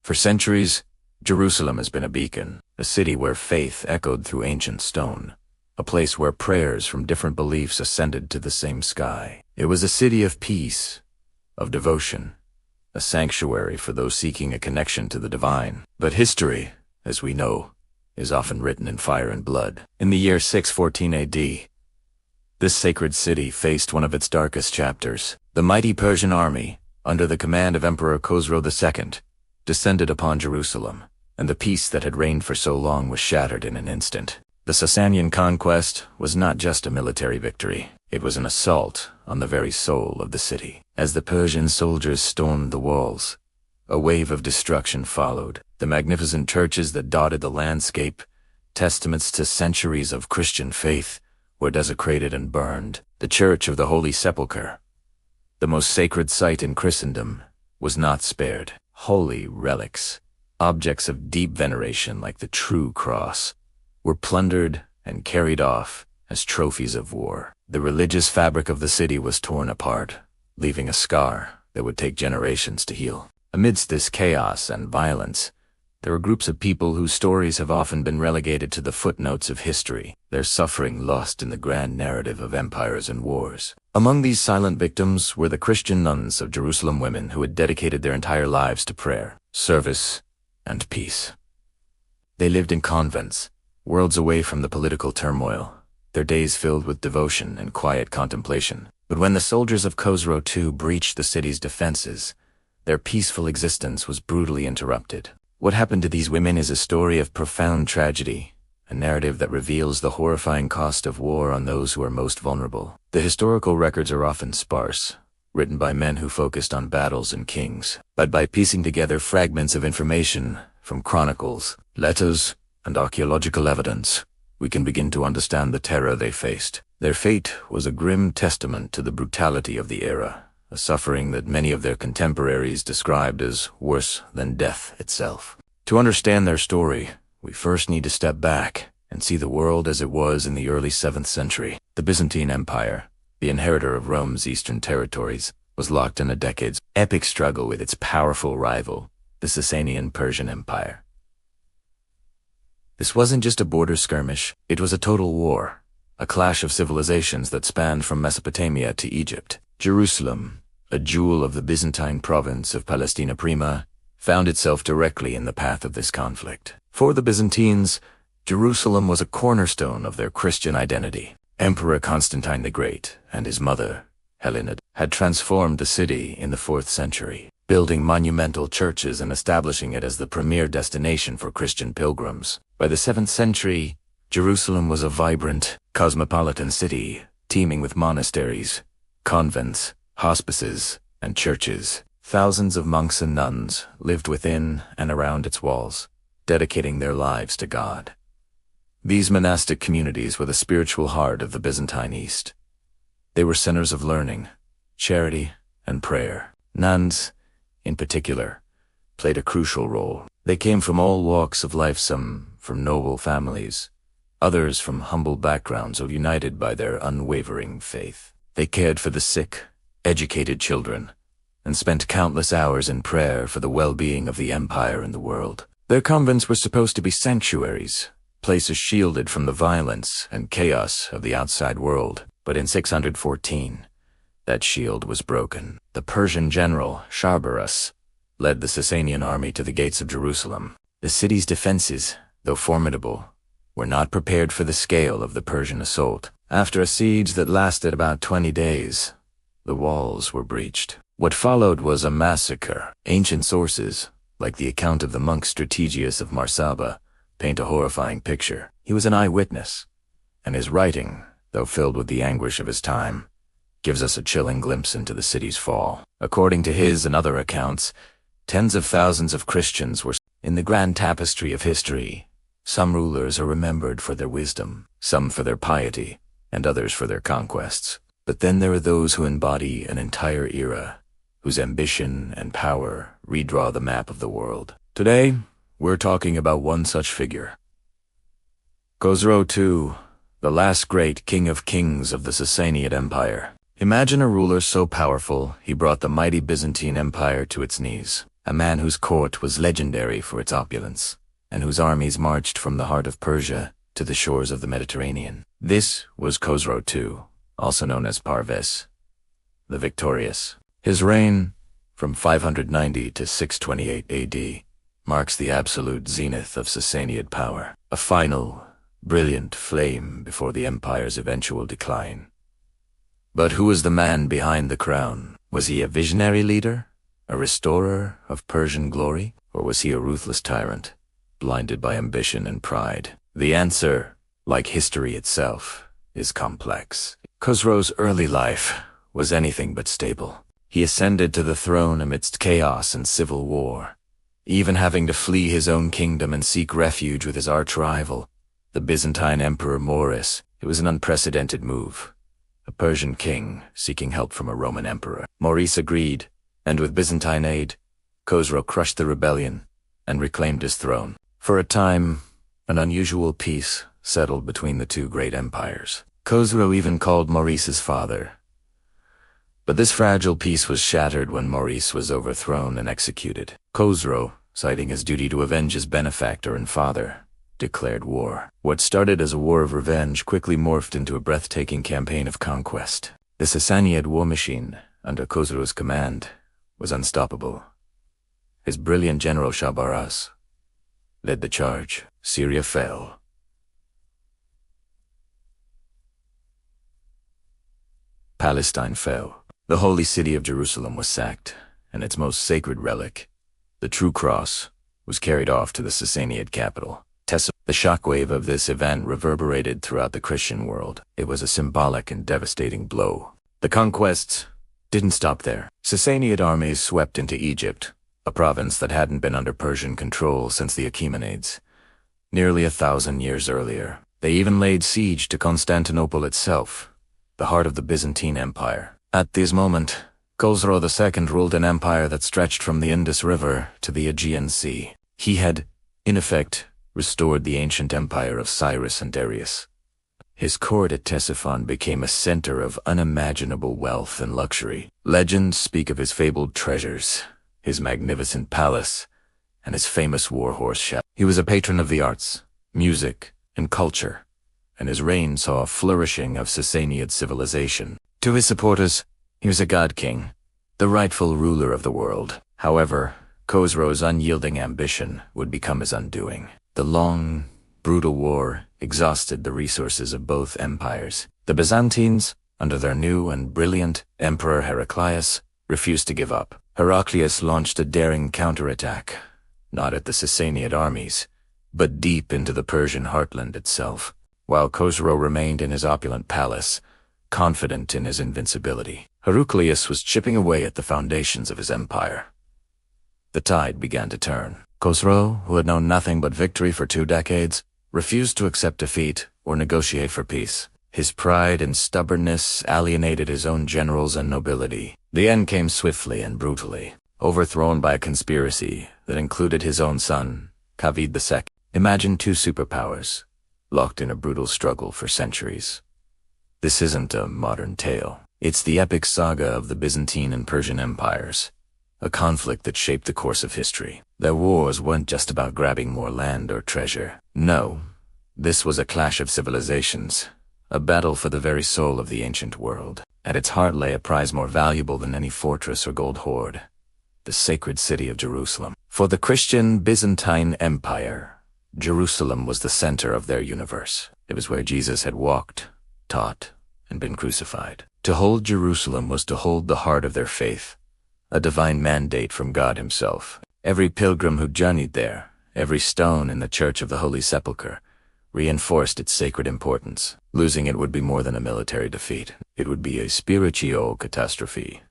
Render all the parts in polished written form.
For centuries, Jerusalem has been a beacon, a city where faith echoed through ancient stone, a place where prayers from different beliefs ascended to the same sky. It was a city of peace, of devotion, a sanctuary for those seeking a connection to the divine. But history, as we know, is often written in fire and blood. In the year 614 AD, this sacred city faced one of its darkest chapters. The mighty Persian army, under the command of Emperor Khosrow II, descended upon Jerusalem, and the peace that had reigned for so long was shattered in an instant. The Sassanian conquest was not just a military victory. It was an assault on the very soul of the city. As the Persian soldiers stormed the walls, a wave of destruction followed. The magnificent churches that dotted the landscape, testaments to centuries of Christian faith, were desecrated and burned. The Church of the Holy Sepulchre, the most sacred site in Christendom, was not spared. Holy relics, objects of deep veneration like the true cross, were plundered and carried off as trophies of war. The religious fabric of the city was torn apart, leaving a scar that would take generations to heal. Amidst this chaos and violence, there are groups of people whose stories have often been relegated to the footnotes of history, their suffering lost in the grand narrative of empires and wars. Among these silent victims were the Christian nuns of Jerusalem, women who had dedicated their entire lives to prayer, service, and peace. They lived in convents, worlds away from the political turmoil, their days filled with devotion and quiet contemplation. But when the soldiers of Khosrow II breached the city's defenses, their peaceful existence was brutally interrupted. What happened to these women is a story of profound tragedy, a narrative that reveals the horrifying cost of war on those who are most vulnerable. The historical records are often sparse, written by men who focused on battles and kings. But by piecing together fragments of information from chronicles, letters, and archaeological evidence, we can begin to understand the terror they faced. Their fate was a grim testament to the brutality of the era, a suffering that many of their contemporaries described as worse than death itself. To understand their story, we first need to step back and see the world as it was in the early 7th century. The Byzantine Empire, the inheritor of Rome's eastern territories, was locked in a decade's epic struggle with its powerful rival, the Sassanian Persian Empire. This wasn't just a border skirmish, it was a total war, a clash of civilizations that spanned from Mesopotamia to Egypt. Jerusalem, a jewel of the Byzantine province of Palestina Prima, found itself directly in the path of this conflict. For the Byzantines, Jerusalem was a cornerstone of their Christian identity. Emperor Constantine the Great and his mother, Helena, had transformed the city in the 4th century, building monumental churches and establishing it as the premier destination for Christian pilgrims. By the 7th century, Jerusalem was a vibrant, cosmopolitan city, teeming with monasteries, convents, hospices, and churches. Thousands of monks and nuns lived within and around its walls, dedicating their lives to God. These monastic communities were the spiritual heart of the Byzantine East. They were centers of learning, charity, and prayer. Nuns, in particular, played a crucial role. They came from all walks of life, some from noble families, others from humble backgrounds, all united by their unwavering faith. They cared for the sick, educated children, and spent countless hours in prayer for the well-being of the empire and the world. Their convents were supposed to be sanctuaries, places shielded from the violence and chaos of the outside world. But in 614, that shield was broken. The Persian general, Sharbarus, led the Sassanian army to the gates of Jerusalem. The city's defenses, though formidable, were not prepared for the scale of the Persian assault. After a siege that lasted about 20 days, the walls were breached. What followed was a massacre. Ancient sources, like the account of the monk Strategius of Marsaba, paint a horrifying picture. He was an eyewitness, and his writing, though filled with the anguish of his time, gives us a chilling glimpse into the city's fall. According to his and other accounts, tens of thousands of Christians were in the grand tapestry of history. Some rulers are remembered for their wisdom, some for their piety, and others for their conquests. But then there are those who embody an entire era, whose ambition and power redraw the map of the world. Today, we're talking about one such figure. Khosrow II, the last great king of kings of the Sassanian Empire. Imagine a ruler so powerful, he brought the mighty Byzantine Empire to its knees. a man whose court was legendary for its opulence, and whose armies marched from the heart of Persia to the shores of the Mediterranean. This was Khosrow II, also known as Parves, the Victorious. His reign, from 590 to 628 AD, marks the absolute zenith of Sassanid power, a final, brilliant flame before the empire's eventual decline. But who was the man behind the crown? Was he a visionary leader, a restorer of Persian glory, or was he a ruthless tyrant, blinded by ambition and pride? The answer, like history itself, is complex. Khosrow's early life was anything but stable. He ascended to the throne amidst chaos and civil war, even having to flee his own kingdom and seek refuge with his arch-rival, the Byzantine Emperor Maurice. It was an unprecedented move. A Persian king seeking help from a Roman emperor. Maurice agreed, and with Byzantine aid, Khosrow crushed the rebellion and reclaimed his throne. For a time, an unusual peace settled between the two great empires. Khosrow even called Maurice his father. But this fragile peace was shattered when Maurice was overthrown and executed. Khosrow, citing his duty to avenge his benefactor and father, declared war. What started as a war of revenge quickly morphed into a breathtaking campaign of conquest. The Sassanid war machine, under Khosrow's command, was unstoppable. His brilliant general Shabaraz led the charge. Syria fell. Palestine fell. The holy city of Jerusalem was sacked, and its most sacred relic, the true cross, was carried off to the Sassanid capital. The shockwave of this event reverberated throughout the Christian world. It was a symbolic and devastating blow. The conquests didn't stop there. Sassanid armies swept into Egypt, a province that hadn't been under Persian control since the Achaemenids, nearly 1,000 years earlier. They even laid siege to Constantinople itself, the heart of the Byzantine Empire. At this moment, Khosrow II ruled an empire that stretched from the Indus River to the Aegean Sea. He had, in effect, restored the ancient empire of Cyrus and Darius. His court at Ctesiphon became a center of unimaginable wealth and luxury. Legends speak of his fabled treasures, his magnificent palace, and his famous war-horse Shep. He was a patron of the arts, music, and culture, and his reign saw a flourishing of Sassanid civilization. To his supporters, he was a god-king, the rightful ruler of the world. However, Khosrow's unyielding ambition would become his undoing. The long, brutal war exhausted the resources of both empires. The Byzantines, under their new and brilliant Emperor Heraclius, refused to give up. Heraclius launched a daring counterattack, not at the Sassanid armies, but deep into the Persian heartland itself, while Khosrow remained in his opulent palace, confident in his invincibility. Heraclius was chipping away at the foundations of his empire. The tide began to turn. Khosrow, who had known nothing but victory for 2 decades, refused to accept defeat or negotiate for peace. His pride and stubbornness alienated his own generals and nobility. The end came swiftly and brutally, overthrown by a conspiracy that included his own son, Khalid II. Imagine 2 superpowers, locked in a brutal struggle for centuries. This isn't a modern tale. It's the epic saga of the Byzantine and Persian empires, a conflict that shaped the course of history. Their wars weren't just about grabbing more land or treasure. No, this was a clash of civilizations, a battle for the very soul of the ancient world. At its heart lay a prize more valuable than any fortress or gold hoard, the sacred city of Jerusalem. For the Christian Byzantine Empire, Jerusalem was the center of their universe. It was where Jesus had walked, taught, and been crucified. To hold Jerusalem was to hold the heart of their faith, a divine mandate from God himself. Every pilgrim who journeyed there, every stone in the Church of the Holy Sepulchre, reinforced its sacred importance. Losing it would be more than a military defeat. It would be a spiritual catastrophe.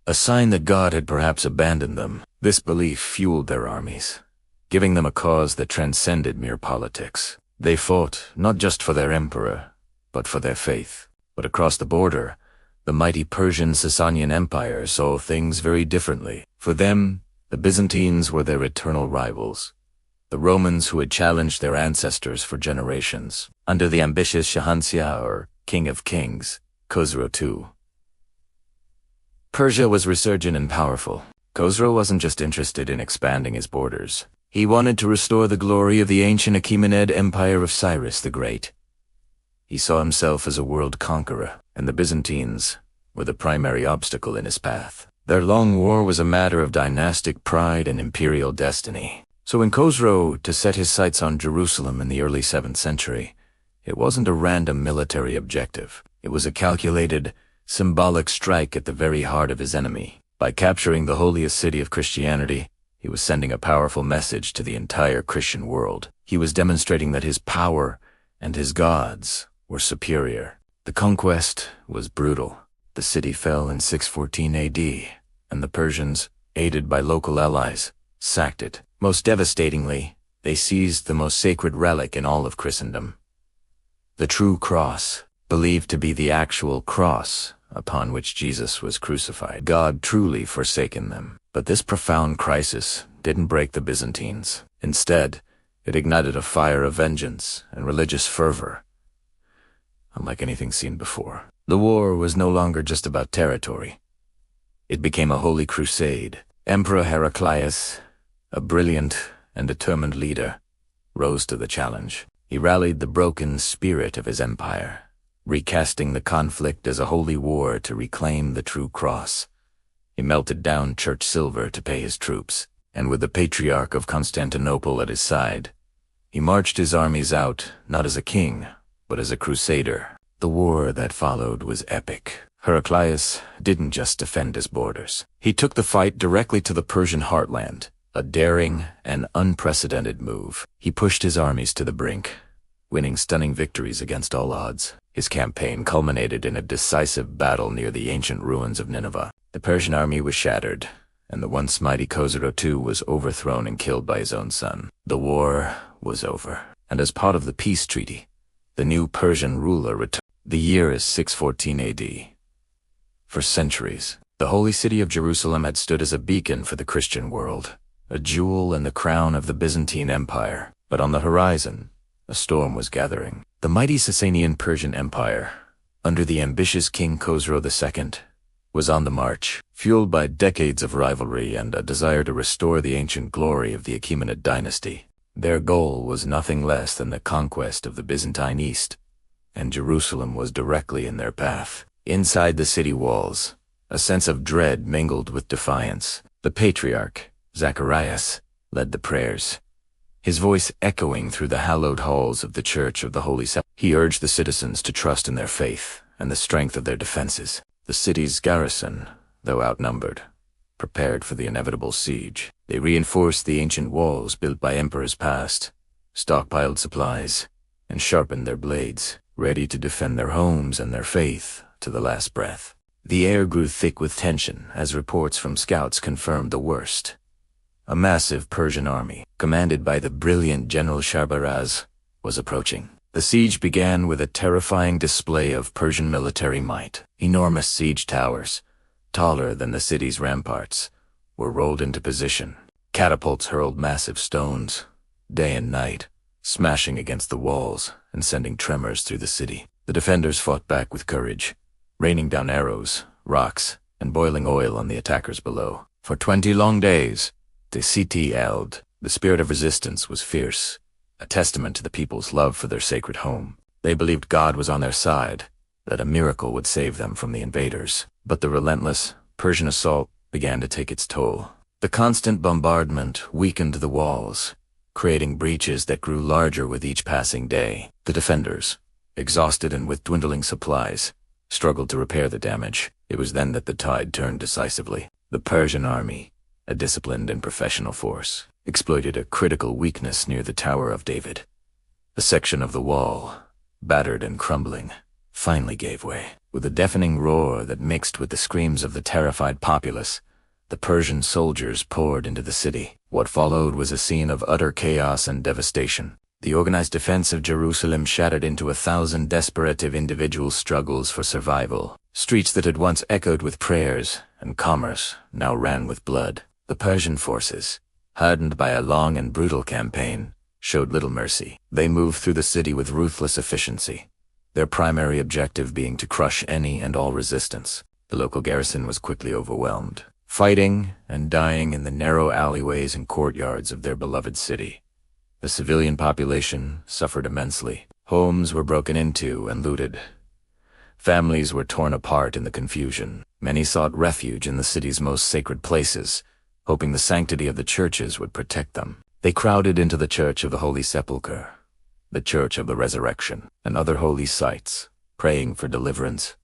A sign that God had perhaps abandoned them. This belief fueled their armies, giving them a cause that transcended mere politics. They fought not just for their emperor, but for their faith. But across the border, the mighty Persian Sassanian Empire saw things very differently. For them, the Byzantines were their eternal rivals, the Romans who had challenged their ancestors for generations. Under the ambitious Shahanshah, or King of Kings, Khosrow II. Persia was resurgent and powerful. Khosrow wasn't just interested in expanding his borders. He wanted to restore the glory of the ancient Achaemenid Empire of Cyrus the Great. He saw himself as a world conqueror, and the Byzantines were the primary obstacle in his path. Their long war was a matter of dynastic pride and imperial destiny. So when Khosrow to set his sights on Jerusalem in the early 7th century, it wasn't a random military objective. It was a calculated, symbolic strike at the very heart of his enemy. By capturing the holiest city of Christianity, he was sending a powerful message to the entire Christian world. He was demonstrating that his power and his gods were superior. The conquest was brutal. The city fell in 614 AD, and the Persians, aided by local allies, sacked it. Most devastatingly, they seized the most sacred relic in all of Christendom, the true cross, believed to be the actual cross upon which Jesus was crucified. God truly forsaken them. But this profound crisis didn't break the Byzantines. Instead, it ignited a fire of vengeance and religious fervor, unlike anything seen before. The war was no longer just about territory. It became a holy crusade. Emperor Heraclius, a brilliant and determined leader, rose to the challenge. He rallied the broken spirit of his empire, recasting the conflict as a holy war to reclaim the true cross. He melted down church silver to pay his troops, and with the Patriarch of Constantinople at his side, he marched his armies out not as a king, but as a crusader. The war that followed was epic. Heraclius didn't just defend his borders. He took the fight directly to the Persian heartland, a daring and unprecedented move. He pushed his armies to the brink, winning stunning victories against all odds. His campaign culminated in a decisive battle near the ancient ruins of Nineveh. The Persian army was shattered, and the once mighty Khosrow II was overthrown and killed by his own son. The war was over, and as part of the peace treaty, the new Persian ruler returned. The year is 614 AD. For centuries, the holy city of Jerusalem had stood as a beacon for the Christian world, a jewel in the crown of the Byzantine Empire. But on the horizon, a storm was gathering. The mighty Sassanian Persian Empire, under the ambitious King Khosrow II, was on the march, fueled by decades of rivalry and a desire to restore the ancient glory of the Achaemenid dynasty. Their goal was nothing less than the conquest of the Byzantine East, and Jerusalem was directly in their path. Inside the city walls, a sense of dread mingled with defiance. The Patriarch, Zacharias, led the prayers, his voice echoing through the hallowed halls of the Church of the Holy Sepulchre. He urged the citizens to trust in their faith and the strength of their defenses. The city's garrison, though outnumbered, prepared for the inevitable siege. They reinforced the ancient walls built by emperors past, stockpiled supplies, and sharpened their blades, ready to defend their homes and their faith to the last breath. The air grew thick with tension as reports from scouts confirmed the worst. A massive Persian army, commanded by the brilliant General Shahrbaraz, was approaching. The siege began with a terrifying display of Persian military might. Enormous siege towers, taller than the city's ramparts, were rolled into position. Catapults hurled massive stones, day and night, smashing against the walls and sending tremors through the city. The defenders fought back with courage, raining down arrows, rocks, and boiling oil on the attackers below. For 20 long days, the city held. The spirit of resistance was fierce, a testament to the people's love for their sacred home. They believed God was on their side, that a miracle would save them from the invaders. But the relentless Persian assault began to take its toll. The constant bombardment weakened the walls, creating breaches that grew larger with each passing day. The defenders, exhausted and with dwindling supplies, struggled to repair the damage. It was then that the tide turned decisively. The Persian army, a disciplined and professional force, exploited a critical weakness near the Tower of David. A section of the wall, battered and crumbling, finally gave way. With a deafening roar that mixed with the screams of the terrified populace, the Persian soldiers poured into the city. What followed was a scene of utter chaos and devastation. The organized defense of Jerusalem shattered into 1,000 desperate individual struggles for survival. Streets that had once echoed with prayers and commerce now ran with blood. The Persian forces, hardened by a long and brutal campaign, showed little mercy. They moved through the city with ruthless efficiency, their primary objective being to crush any and all resistance. The local garrison was quickly overwhelmed, fighting and dying in the narrow alleyways and courtyards of their beloved city. The civilian population suffered immensely. Homes were broken into and looted. Families were torn apart in the confusion. Many sought refuge in the city's most sacred places, hoping the sanctity of the churches would protect them. They crowded into the Church of the Holy Sepulchre, the Church of the Resurrection, and other holy sites, praying for deliverance.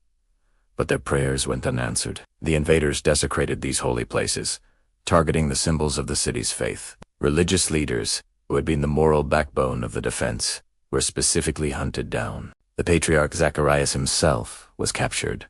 But their prayers went unanswered. The invaders desecrated these holy places, targeting the symbols of the city's faith. Religious leaders, who had been the moral backbone of the defense, were specifically hunted down. The Patriarch Zacharias himself was captured,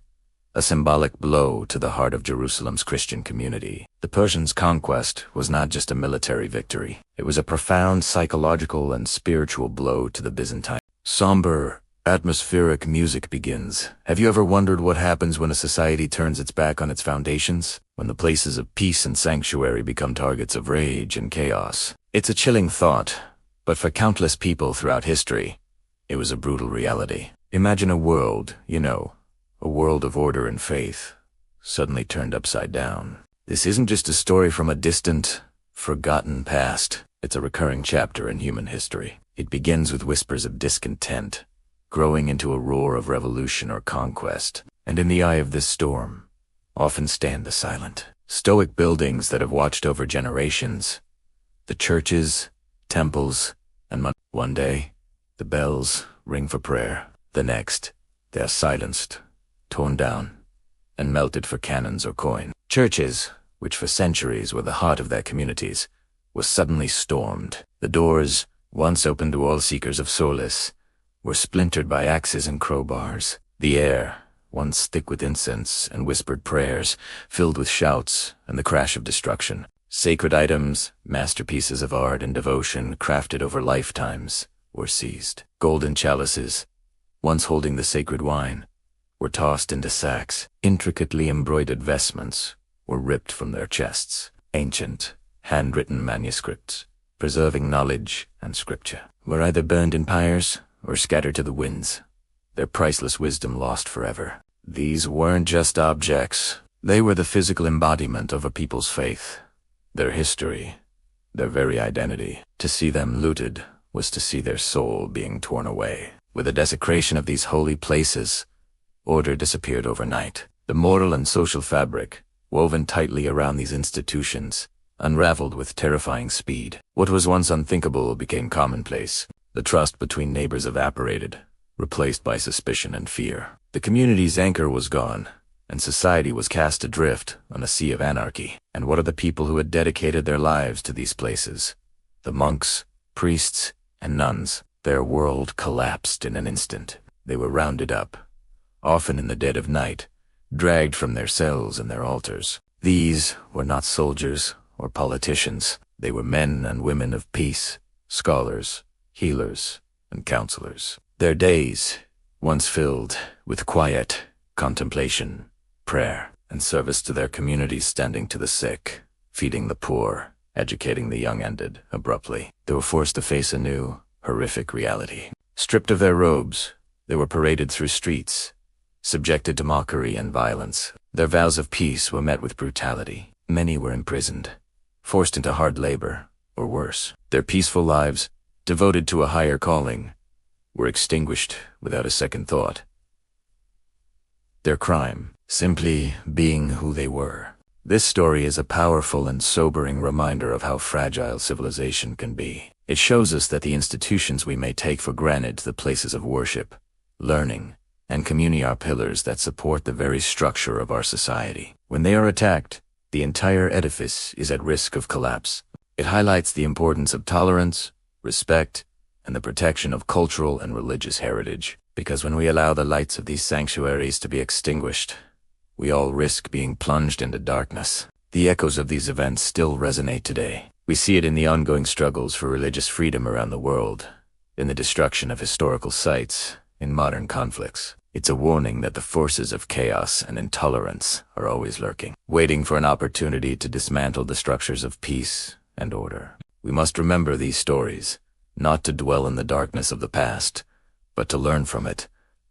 a symbolic blow to the heart of Jerusalem's Christian community. The Persians' conquest was not just a military victory. It was a profound psychological and spiritual blow to the Byzantine. Somber, atmospheric music begins. Have you ever wondered what happens when a society turns its back on its foundations? When the places of peace and sanctuary become targets of rage and chaos? It's a chilling thought, but for countless people throughout history, it was a brutal reality. Imagine a world, a world of order and faith, suddenly turned upside down. This isn't just a story from a distant, forgotten past. It's a recurring chapter in human history. It begins with whispers of discontent, growing into a roar of revolution or conquest. And in the eye of this storm, often stand the silent, stoic buildings that have watched over generations. The churches, temples, and one day, the bells ring for prayer. The next, they are silenced, torn down, and melted for cannons or coin. Churches, which for centuries were the heart of their communities, were suddenly stormed. The doors, once open to all seekers of solace, were splintered by axes and crowbars. The air, once thick with incense and whispered prayers, filled with shouts and the crash of destruction. Sacred items, masterpieces of art and devotion crafted over lifetimes, were seized. Golden chalices, once holding the sacred wine, were tossed into sacks. Intricately embroidered vestments were ripped from their chests. Ancient, handwritten manuscripts, preserving knowledge and scripture, were either burned in pyres or scattered to the winds, their priceless wisdom lost forever. These weren't just objects. They were the physical embodiment of a people's faith, their history, their very identity. To see them looted was to see their soul being torn away. With the desecration of these holy places, order disappeared overnight. The moral and social fabric, woven tightly around these institutions, unraveled with terrifying speed. What was once unthinkable became commonplace. The trust between neighbors evaporated, replaced by suspicion and fear. The community's anchor was gone, and society was cast adrift on a sea of anarchy. And what of the people who had dedicated their lives to these places? The monks, priests, and nuns. Their world collapsed in an instant. They were rounded up, often in the dead of night, dragged from their cells and their altars. These were not soldiers or politicians. They were men and women of peace, scholars, healers, and counselors. Their days, once filled with quiet, contemplation, prayer, and service to their communities, standing to the sick, feeding the poor, educating the young, ended abruptly. They were forced to face a new, horrific reality. Stripped of their robes, they were paraded through streets, subjected to mockery and violence. Their vows of peace were met with brutality. Many were imprisoned, forced into hard labor, or worse. Their peaceful lives, devoted to a higher calling, were extinguished without a second thought. Their crime, simply being who they were. This story is a powerful and sobering reminder of how fragile civilization can be. It shows us that the institutions we may take for granted, the places of worship, learning, and community, are pillars that support the very structure of our society. When they are attacked, the entire edifice is at risk of collapse. It highlights the importance of tolerance, respect, and the protection of cultural and religious heritage. Because when we allow the lights of these sanctuaries to be extinguished, we all risk being plunged into darkness. The echoes of these events still resonate today. We see it in the ongoing struggles for religious freedom around the world, in the destruction of historical sites, in modern conflicts. It's a warning that the forces of chaos and intolerance are always lurking, waiting for an opportunity to dismantle the structures of peace and order. We must remember these stories, not to dwell in the darkness of the past, but to learn from it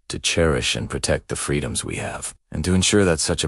to cherish and protect the freedoms we have, and to ensure that such a